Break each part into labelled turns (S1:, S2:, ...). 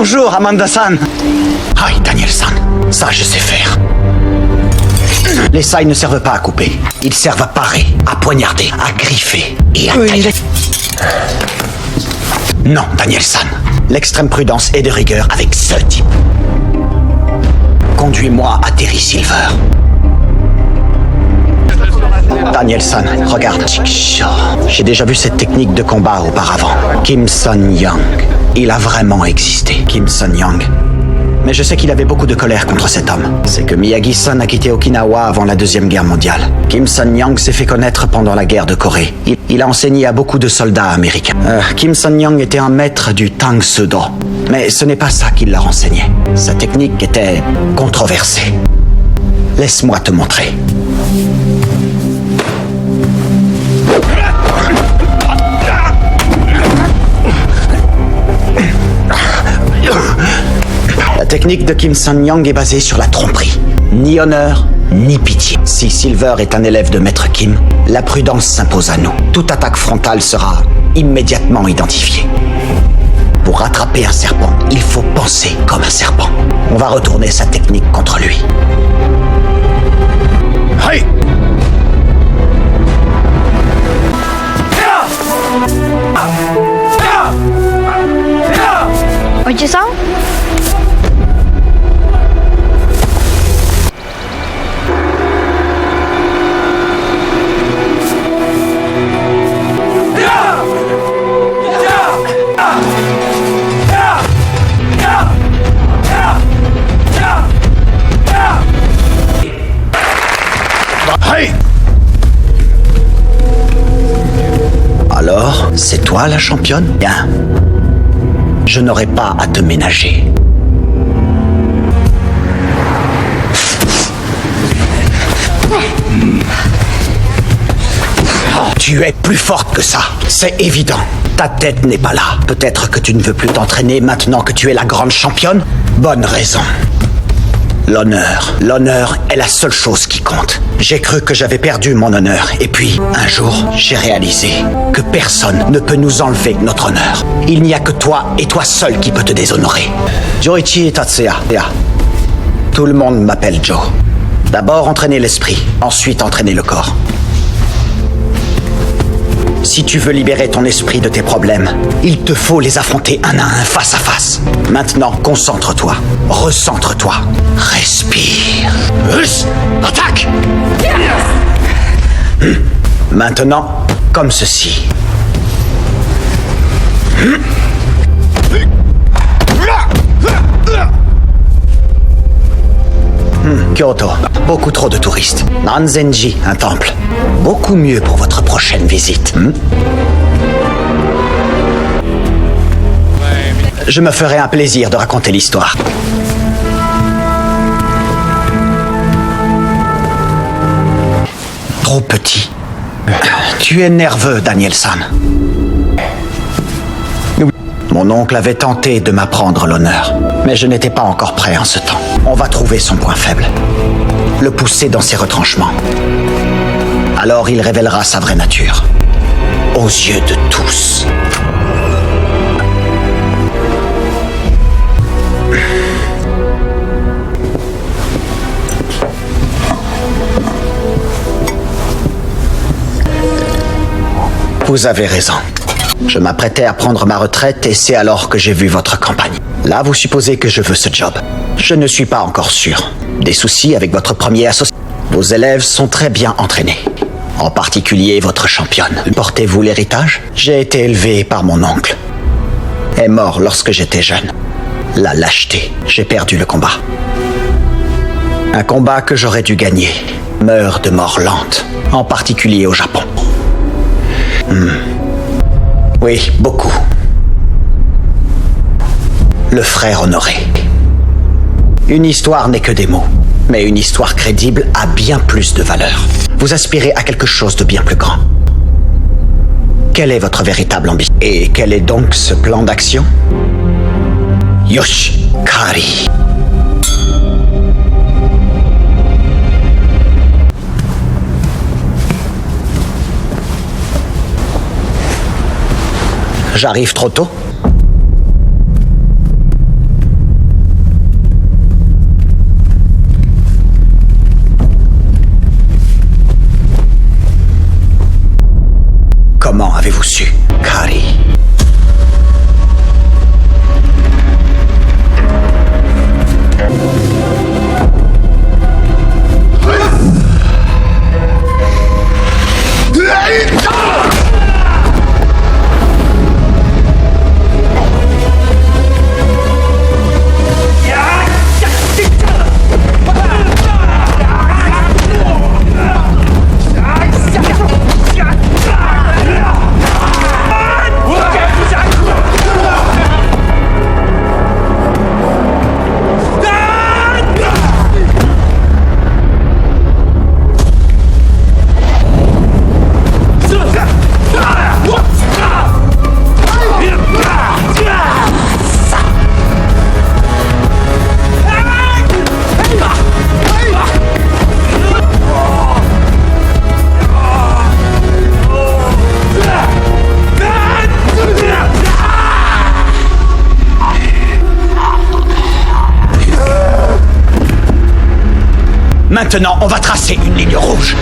S1: Bonjour, Amanda-san. Aïe, Daniel-san. Ça, je sais faire. Les sailles ne servent pas à couper. Ils servent à parer, à poignarder, à griffer et à tailler. Non, Daniel-san. L'extrême prudence et de rigueur avec ce type. Conduis-moi à Terry Silver. Daniel-san, regarde. J'ai déjà vu cette technique de combat auparavant. Kim Sun-young. Il a vraiment existé, Kim Sun-young. Mais je sais qu'il avait beaucoup de colère contre cet homme. C'est que Miyagi-san a quitté Okinawa avant la Deuxième Guerre mondiale. Kim Sun-young s'est fait connaître pendant la guerre de Corée. Il a enseigné à beaucoup de soldats américains. Kim Sun-young était un maître du Tang Soo Do. Mais ce n'est pas ça qu'il leur enseignait. Sa technique était controversée. Laisse-moi te montrer. La technique de Kim Sun-young est basée sur la tromperie. Ni honneur, ni pitié. Si Silver est un élève de Maître Kim, la prudence s'impose à nous. Toute attaque frontale sera immédiatement identifiée. Pour rattraper un serpent, il faut penser comme un serpent. On va retourner sa technique contre lui. Hey!
S2: Oji-san?
S1: Alors, c'est toi la championne? Bien. Je n'aurai pas à te ménager. Tu es plus forte que ça, c'est évident. Ta tête n'est pas là. Peut-être que tu ne veux plus t'entraîner maintenant que tu es la grande championne? Bonne raison. L'honneur. L'honneur est la seule chose qui compte. J'ai cru que j'avais perdu mon honneur. Et puis, un jour, j'ai réalisé que personne ne peut nous enlever notre honneur. Il n'y a que toi et toi seul qui peut te déshonorer. Joichi Tatsuya. Tout le monde m'appelle Joe. D'abord entraîner l'esprit, ensuite entraîner le corps. Si tu veux libérer ton esprit de tes problèmes, il te faut les affronter un à un, face à face. Maintenant, concentre-toi, recentre-toi, respire. Attaque! Maintenant, comme ceci. Kyoto, beaucoup trop de touristes. Nanzenji, un temple. Beaucoup mieux pour votre prochaine visite. Je me ferai un plaisir de raconter l'histoire. Trop petit. Tu es nerveux, Daniel-san. Mon oncle avait tenté de m'apprendre l'honneur, mais je n'étais pas encore prêt en ce temps. On va trouver son point faible, le pousser dans ses retranchements. Alors il révélera sa vraie nature, aux yeux de tous. Vous avez raison. Je m'apprêtais à prendre ma retraite et c'est alors que j'ai vu votre campagne. Là, vous supposez que je veux ce job. Je ne suis pas encore sûr. Des soucis avec votre premier associé. Vos élèves sont très bien entraînés. En particulier votre championne. Portez-vous l'héritage? J'ai été élevé par mon oncle. Est mort lorsque j'étais jeune. La lâcheté. J'ai perdu le combat. Un combat que j'aurais dû gagner. Meurt de mort lente. En particulier au Japon. Oui, beaucoup. Le frère honoré. Une histoire n'est que des mots, mais une histoire crédible a bien plus de valeur. Vous aspirez à quelque chose de bien plus grand. Quelle est votre véritable ambition? Et quel est donc ce plan d'action? Yoshikari. J'arrive trop tôt? Maintenant, on va tracer une ligne rouge.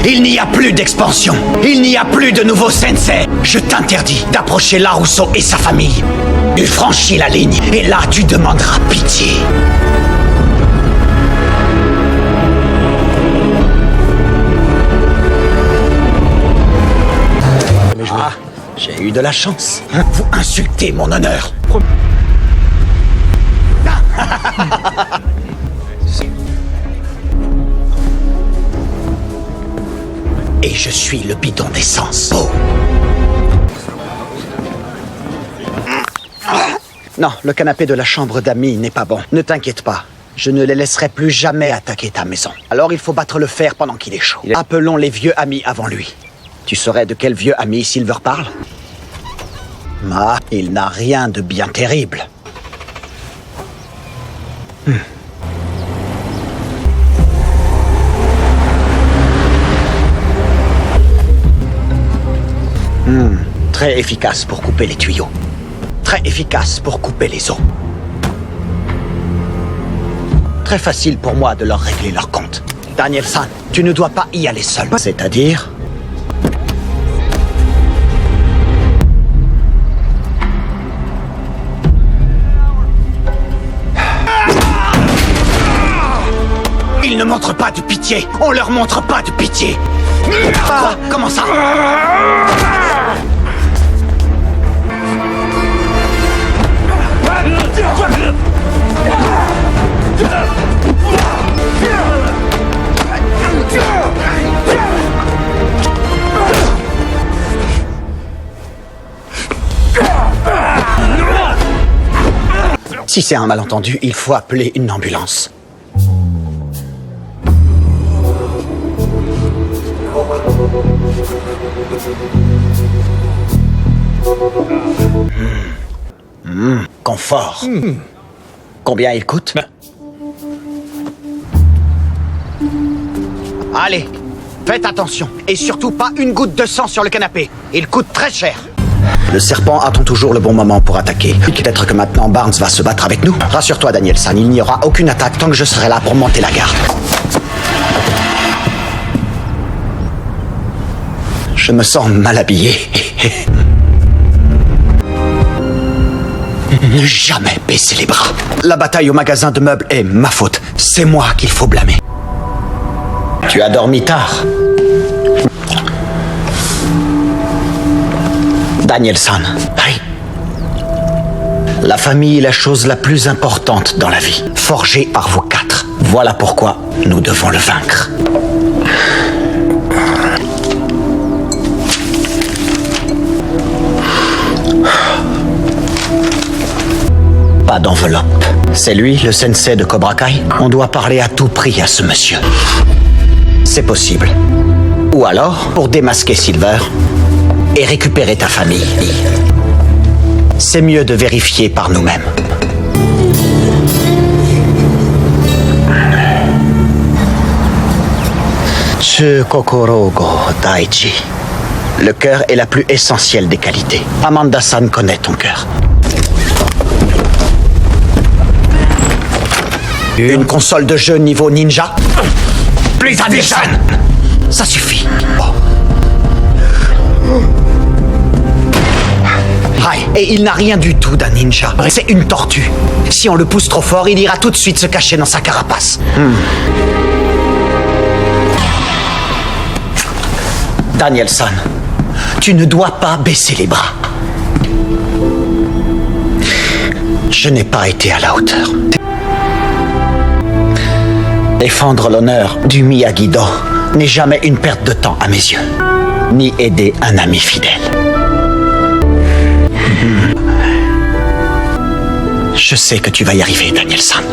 S1: Il n'y a plus d'expansion. Il n'y a plus de nouveaux sensei. Je t'interdis d'approcher Larusso et sa famille. Tu franchis la ligne et là, tu demanderas pitié. Ah, j'ai eu de la chance. Vous insultez mon honneur. Et je suis le bidon d'essence. Oh. Non, le canapé de la chambre d'amis n'est pas bon. Ne t'inquiète pas. Je ne les laisserai plus jamais attaquer ta maison. Alors il faut battre le fer pendant qu'il est chaud. Appelons les vieux amis avant lui. Tu saurais de quel vieux ami Silver parle? Il n'a rien de bien terrible. Très efficace pour couper les tuyaux. Très efficace pour couper les os. Très facile pour moi de leur régler leur compte. Daniel-san, tu ne dois pas y aller seul. C'est-à-dire? Ils ne montrent pas de pitié. On leur montre pas de pitié. Quoi? Comment ça? Si c'est un malentendu, il faut appeler une ambulance. Confort. Combien il coûte? Allez, faites attention. Et surtout pas une goutte de sang sur le canapé. Il coûte très cher. Le serpent attend toujours le bon moment pour attaquer. Peut-être que maintenant Barnes va se battre avec nous. Rassure-toi, Daniel-san, il n'y aura aucune attaque tant que je serai là pour monter la garde. Je me sens mal habillé. Ne jamais baisser les bras. La bataille au magasin de meubles est ma faute. C'est moi qu'il faut blâmer. Tu as dormi tard. Daniel-san. Oui. La famille est la chose la plus importante dans la vie. Forgée par vous quatre. Voilà pourquoi nous devons le vaincre. Pas d'enveloppe. C'est lui, le sensei de Cobra Kai? On doit parler à tout prix à ce monsieur. C'est possible. Ou alors, pour démasquer Silver et récupérer ta famille. C'est mieux de vérifier par nous-mêmes. Tsu kokoro go daichi. Le cœur est la plus essentielle des qualités. Amanda-san connaît ton cœur. Une console de jeu niveau ninja? Plus Daniel-san! Ça suffit. Aïe, et il n'a rien du tout d'un ninja. C'est une tortue. Si on le pousse trop fort, il ira tout de suite se cacher dans sa carapace. Daniel-san, tu ne dois pas baisser les bras. Je n'ai pas été à la hauteur. Défendre l'honneur du Miyagi-Do n'est jamais une perte de temps à mes yeux, ni aider un ami fidèle. Je sais que tu vas y arriver, Daniel-san.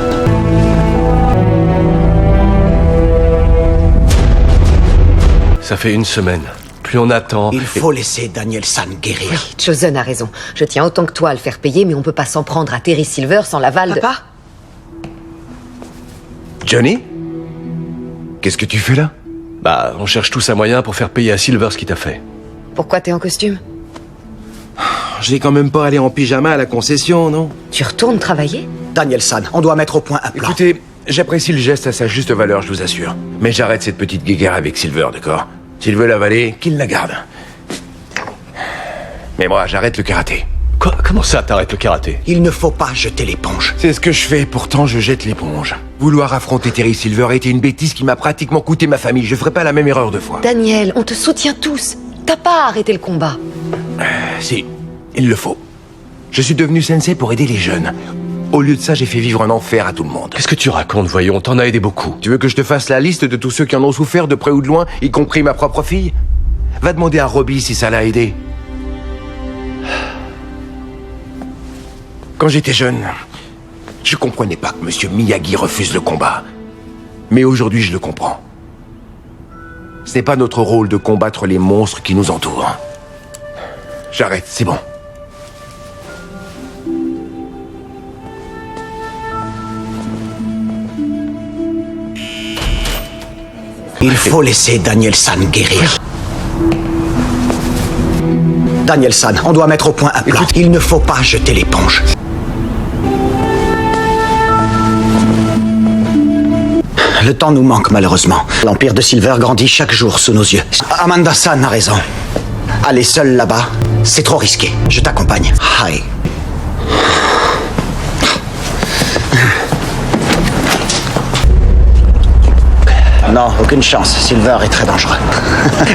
S2: Ça fait une semaine. Plus on attend...
S1: Il faut laisser Daniel-san guérir.
S3: Oui, Chosen a raison. Je tiens autant que toi à le faire payer, mais on peut pas s'en prendre à Terry Silver sans l'aval de...
S4: Papa? Johnny? Qu'est-ce que tu fais là?
S2: Bah, on cherche tous un moyen pour faire payer à Silver ce qu'il t'a fait.
S3: Pourquoi t'es en costume?
S4: Je vais quand même pas aller en pyjama à la concession, non?
S3: Tu retournes travailler?
S1: Daniel-san, on doit mettre au point un plan.
S4: Écoutez, J'apprécie le geste à sa juste valeur, je vous assure. Mais j'arrête cette petite guéguerre avec Silver, d'accord? S'il veut l'avaler, qu'il la garde. Mais moi, j'arrête le karaté.
S2: Quoi? Comment ça, t'arrêtes le karaté?
S1: Il ne faut pas jeter l'éponge.
S4: C'est ce que je fais, pourtant je jette l'éponge. Vouloir affronter Terry Silver a été une bêtise qui m'a pratiquement coûté ma famille. Je ferai pas la même erreur 2 fois.
S3: Daniel, on te soutient tous. T'as pas arrêté le combat.
S4: Si, il le faut. Je suis devenu sensei pour aider les jeunes. Au lieu de ça, j'ai fait vivre un enfer à tout le monde.
S2: Qu'est-ce que tu racontes, voyons? T'en as aidé beaucoup.
S4: Tu veux que je te fasse la liste de tous ceux qui en ont souffert de près ou de loin, y compris ma propre fille? Va demander à Robbie si ça l'a aidé. Quand j'étais jeune, je comprenais pas que Monsieur Miyagi refuse le combat. Mais aujourd'hui, je le comprends. Ce n'est pas notre rôle de combattre les monstres qui nous entourent. J'arrête, c'est bon.
S1: Il faut laisser Daniel-san guérir. Daniel-san, on doit mettre au point un plan. Il ne faut pas jeter l'éponge. Le temps nous manque malheureusement. L'empire de Silver grandit chaque jour sous nos yeux. Amanda-san a raison. Aller seul là-bas, c'est trop risqué. Je t'accompagne. Hi. Non, aucune chance. Silver est très dangereux.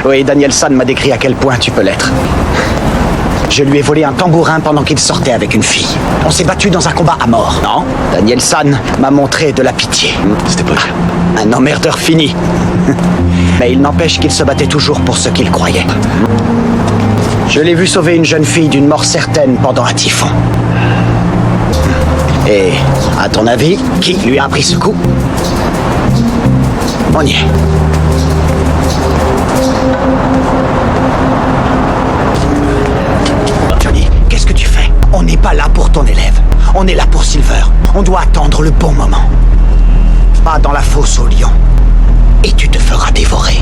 S1: Oui, Daniel-san m'a décrit à quel point tu peux l'être. Je lui ai volé un tambourin pendant qu'il sortait avec une fille. On s'est battu dans un combat à mort, non? Daniel-san m'a montré de la pitié.
S2: C'était pas bien.
S1: Un emmerdeur fini. Mais il n'empêche qu'il se battait toujours pour ce qu'il croyait. Je l'ai vu sauver une jeune fille d'une mort certaine pendant un typhon. Et, à ton avis, qui lui a appris ce coup? On y est. Johnny, qu'est-ce que tu fais? On n'est pas là pour ton élève. On est là pour Silver. On doit attendre le bon moment. Pas dans la fosse au lion. Et tu te feras dévorer.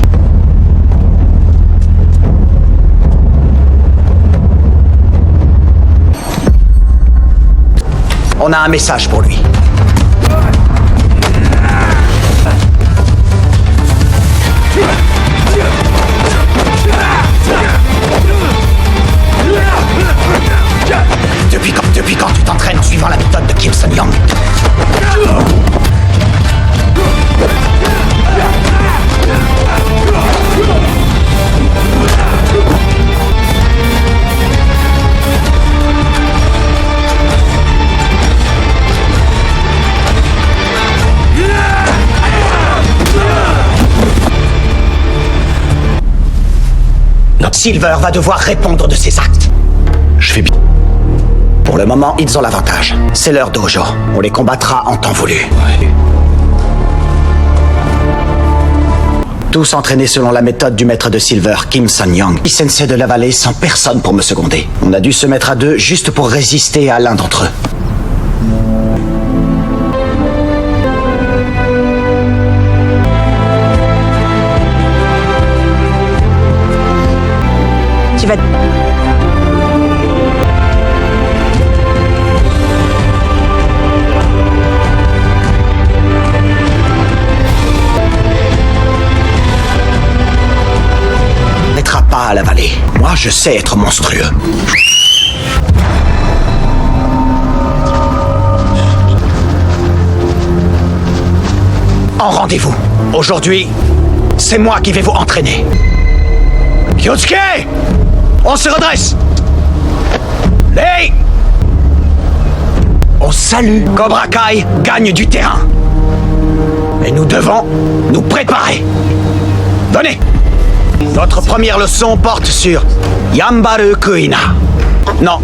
S1: On a un message pour lui. Depuis quand tu t'entraînes en suivant la méthode de Kim Sun-young? Silver va devoir répondre de ses actes.
S2: Je fais bien.
S1: Pour le moment, ils ont l'avantage. C'est leur dojo. On les combattra en temps voulu.
S2: Ouais.
S1: Tous entraînés selon la méthode du maître de Silver, Kim Sun-young. Il sensei de la vallée sans personne pour me seconder. On a dû se mettre à deux juste pour résister à l'un d'entre eux.
S3: Tu vas...
S1: N'être pas à la vallée. Moi, je sais être monstrueux. En rendez-vous. Aujourd'hui, c'est moi qui vais vous entraîner. Kyosuke! On se redresse! Lei! On salue. Cobra Kai gagne du terrain. Mais nous devons nous préparer. Donnez! Notre première leçon porte sur Yambaru Kuina. Non,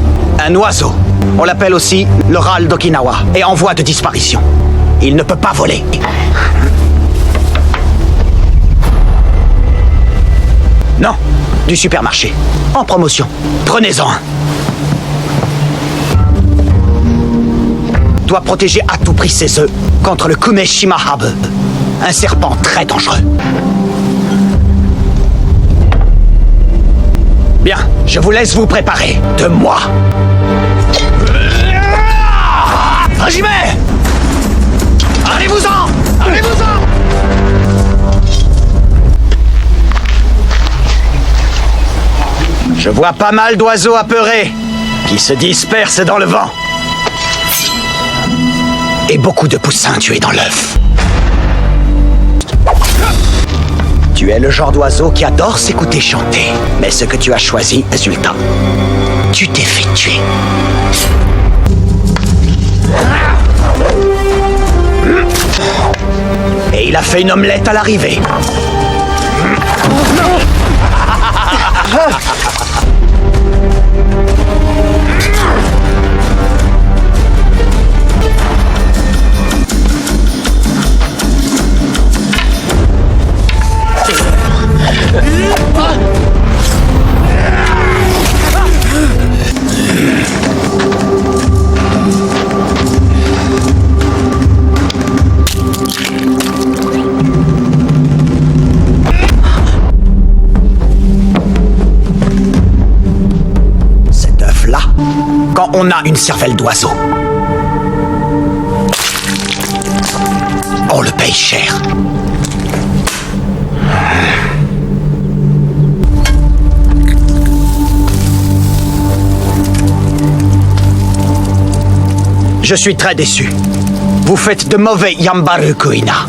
S1: un oiseau. On l'appelle aussi le râle d'Okinawa et en voie de disparition. Il ne peut pas voler. Non, du supermarché. En promotion. Prenez-en un. Doit protéger à tout prix ses œufs contre le Kumeshimahabe, un serpent très dangereux. Bien, je vous laisse vous préparer. De moi. J'y vais! Allez-vous-en! vois pas mal d'oiseaux apeurés qui se dispersent dans le vent. Et beaucoup de poussins tués dans l'œuf. Tu es le genre d'oiseau qui adore s'écouter chanter. Mais ce que tu as choisi, résultat, tu t'es fait tuer. Et il a fait une omelette à l'arrivée. Cet œuf-là, quand on a une cervelle d'oiseau, on le paye cher. Je suis très déçu. Vous faites de mauvais Yambaru Kuina.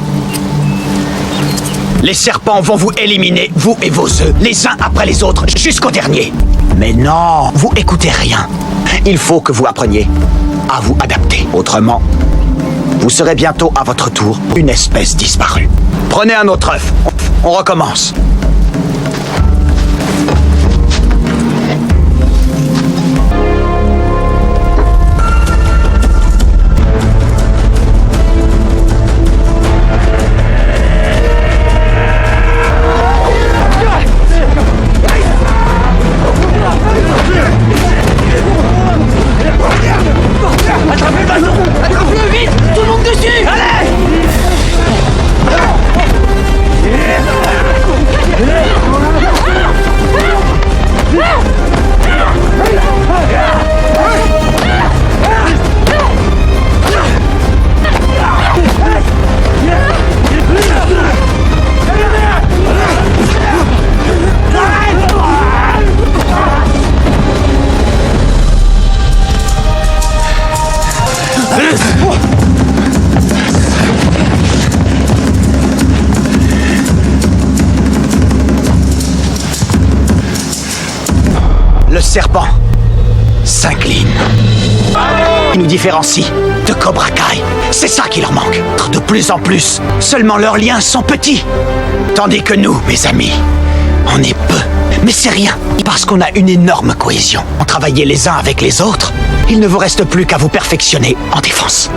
S1: Les serpents vont vous éliminer, vous et vos œufs, les uns après les autres, jusqu'au dernier. Mais non, vous écoutez rien. Il faut que vous appreniez à vous adapter. Autrement, vous serez bientôt à votre tour une espèce disparue. Prenez un autre œuf. On recommence.
S5: Attrape-le vite! Tout le monde dessus! Allez!
S1: Le serpent s'incline. Il nous différencie de Cobra Kai. C'est ça qui leur manque. De plus en plus, seulement leurs liens sont petits. Tandis que nous, mes amis, on est peu. Mais c'est rien, parce qu'on a une énorme cohésion. On travaillait les uns avec les autres. Il ne vous reste plus qu'à vous perfectionner en défense.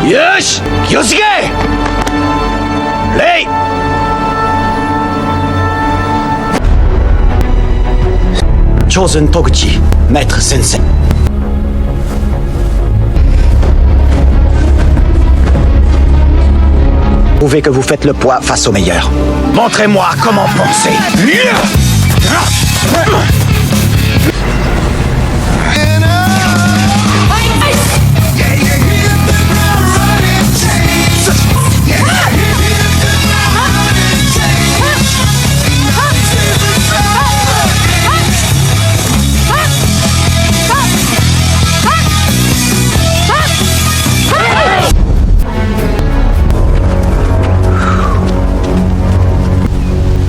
S1: Yosh! Kyosuke! Lei! Chosen Toguchi, maître sensei. Prouvez que vous faites le poids face aux meilleurs. Montrez-moi comment penser.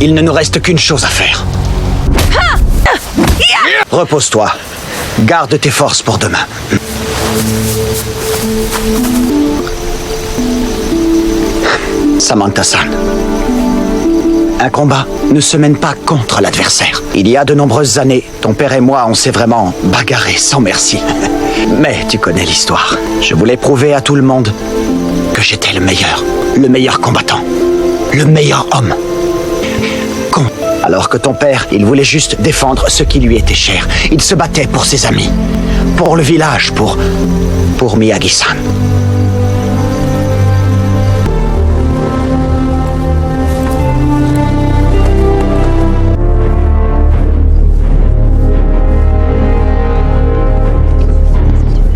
S1: Il ne nous reste qu'une chose à faire. Repose-toi. Garde tes forces pour demain. Samantha-san. Un combat ne se mène pas contre l'adversaire. Il y a de nombreuses années, ton père et moi, on s'est vraiment bagarré sans merci. Mais tu connais l'histoire. Je voulais prouver à tout le monde que j'étais le meilleur combattant, le meilleur homme. Alors que ton père, il voulait juste défendre ce qui lui était cher. Il se battait pour ses amis, pour le village, pour Miyagi-san.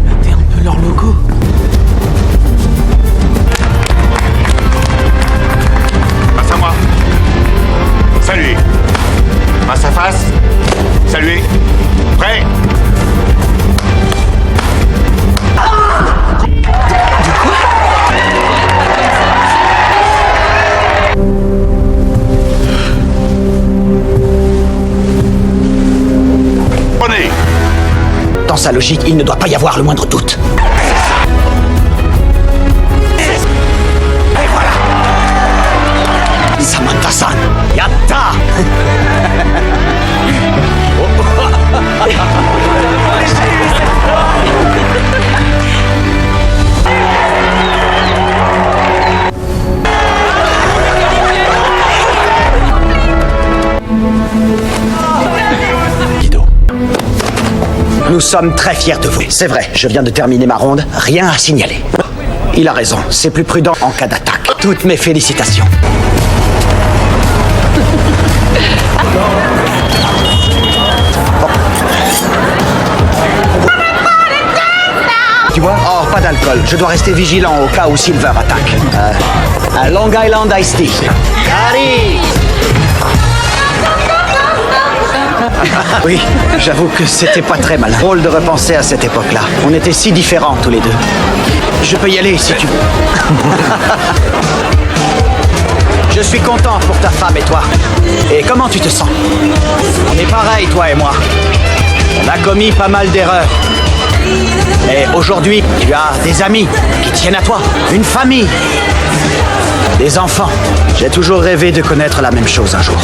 S5: Regardez un peu leur logo.
S6: Face à moi. Salut. Face à face.
S1: sa logique, il ne doit pas y avoir le moindre doute. Et voilà. Samantha-san, yatta.
S2: Guido.
S1: Nous sommes très fiers de vous. C'est vrai, je viens de terminer ma ronde, rien à signaler. Il a raison, c'est plus prudent en cas d'attaque. Toutes mes félicitations. Tu vois? Oh, pas d'alcool. Je dois rester vigilant au cas où Silver attaque. Un Long Island Iced Tea. Harry! Oui, j'avoue que c'était pas très malin. Drôle de repenser à cette époque-là. On était si différents tous les deux. Je peux y aller si tu veux. Je suis content pour ta femme et toi. Et comment tu te sens? On est pareil, toi et moi. On a commis pas mal d'erreurs. Et aujourd'hui, tu as des amis qui tiennent à toi, une famille, des enfants. J'ai toujours rêvé de connaître la même chose un jour.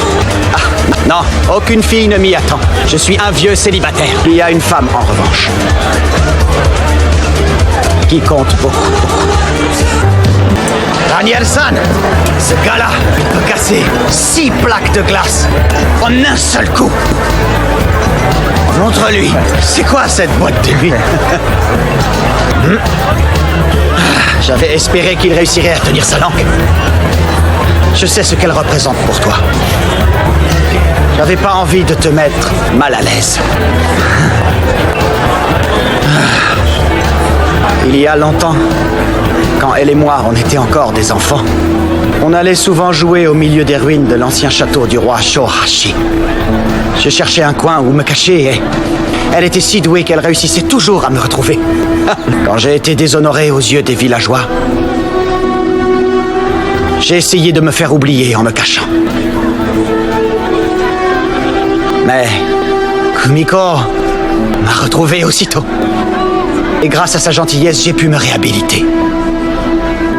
S1: Ah, non, aucune fille ne m'y attend. Je suis un vieux célibataire. Il y a une femme, en revanche, qui compte beaucoup. Daniel-san, ce gars-là peut casser 6 plaques de glace en un seul coup. Montre-lui, c'est quoi cette boîte de nuit? J'avais espéré qu'il réussirait à tenir sa langue. Je sais ce qu'elle représente pour toi. J'avais pas envie de te mettre mal à l'aise. Il y a longtemps, quand elle et moi, on était encore des enfants, on allait souvent jouer au milieu des ruines de l'ancien château du roi Shohashi. Je cherchais un coin où me cacher et elle était si douée qu'elle réussissait toujours à me retrouver. Quand j'ai été déshonoré aux yeux des villageois, j'ai essayé de me faire oublier en me cachant. Mais Kumiko m'a retrouvé aussitôt. Et grâce à sa gentillesse, j'ai pu me réhabiliter.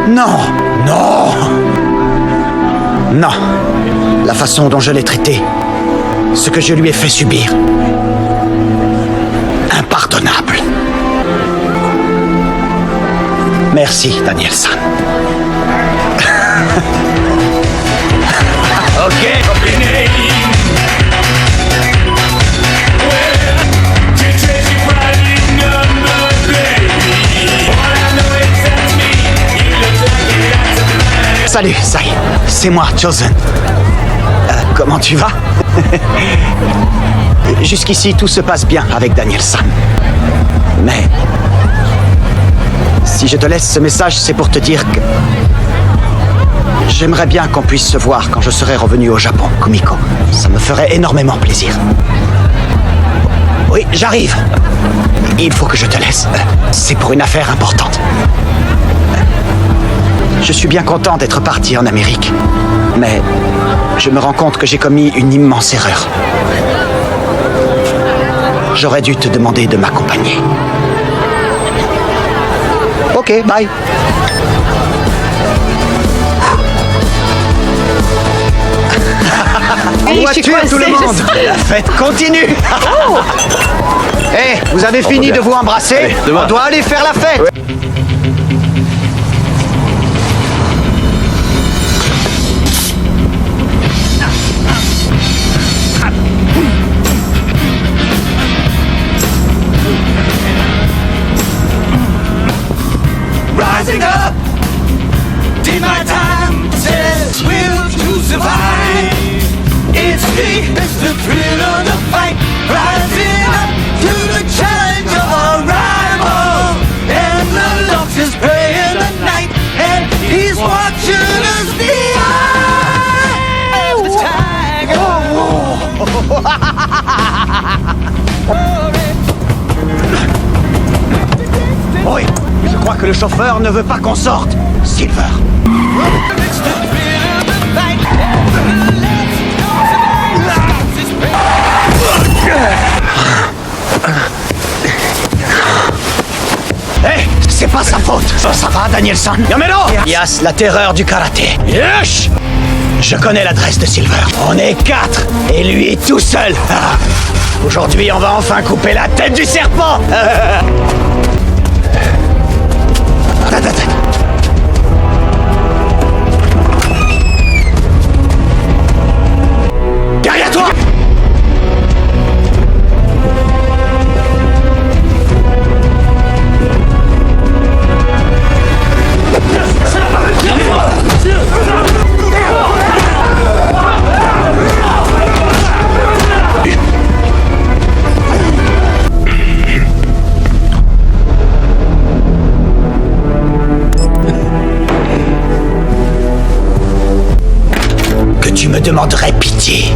S1: Non, non, non. La façon dont je l'ai traité, ce que je lui ai fait subir, impardonnable. Merci, Daniel-san. Ok. Salut, Sai. C'est moi, Chosen. Comment tu vas? Jusqu'ici, tout se passe bien avec Daniel-san. Mais si je te laisse ce message, c'est pour te dire que j'aimerais bien qu'on puisse se voir quand je serai revenu au Japon, Kumiko. Ça me ferait énormément plaisir. Oui, j'arrive. Il faut que je te laisse. C'est pour une affaire importante. Je suis bien content d'être parti en Amérique. Mais je me rends compte que j'ai commis une immense erreur. J'aurais dû te demander de m'accompagner. Ok, bye. En voiture, tout le monde. La fête continue. Hé, vous avez fini de vous embrasser?
S2: Allez, demain.
S1: On doit aller faire la fête. Ouais.
S5: Rising up, did my time, says will to survive. It's me, it's the thrill of the fight. Rising up to the challenge of our rival. And the Lux is praying the night, and he's watching us the eye of the tiger.
S1: Oui, je crois que le chauffeur ne veut pas qu'on sorte. Silver.
S5: It's the thrill of the fight. And the Lux is praying.
S1: Oh, ça va, Danielson? Yamero! Yas, la terreur du karaté. Yes! Je connais l'adresse de Silver. On est 4, et lui tout seul. Aujourd'hui, on va enfin couper la tête du serpent. Derrière toi! Que tu me demanderais pitié.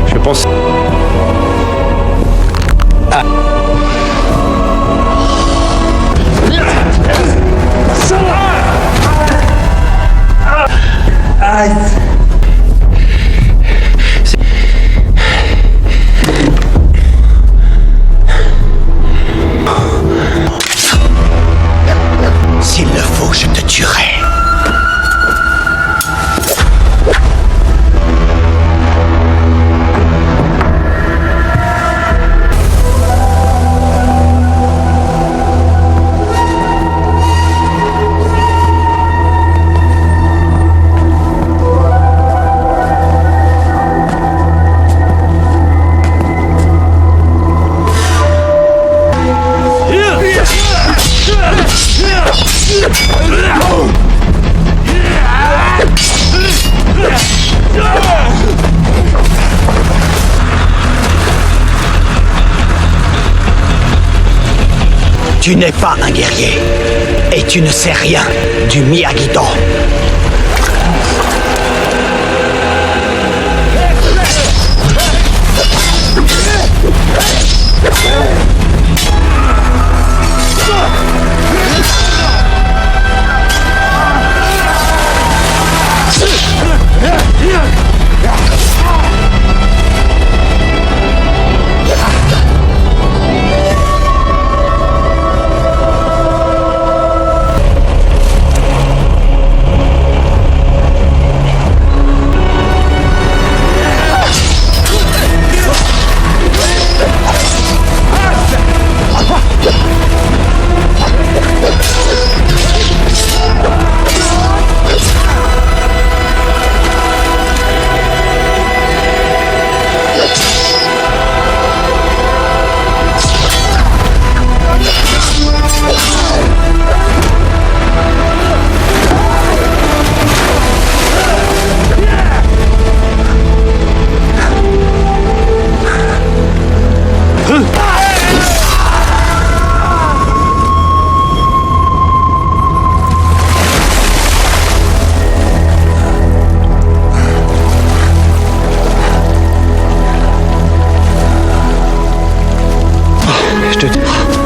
S2: Je pense...
S1: S'il le faut, je te tuerai. Tu n'es pas un guerrier. Et tu ne sais rien du Miyagi-Do.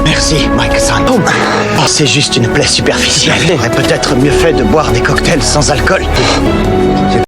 S1: Merci, Mike-san. Oh, c'est juste une plaie superficielle. Il aurait peut-être mieux fait de boire des cocktails sans alcool.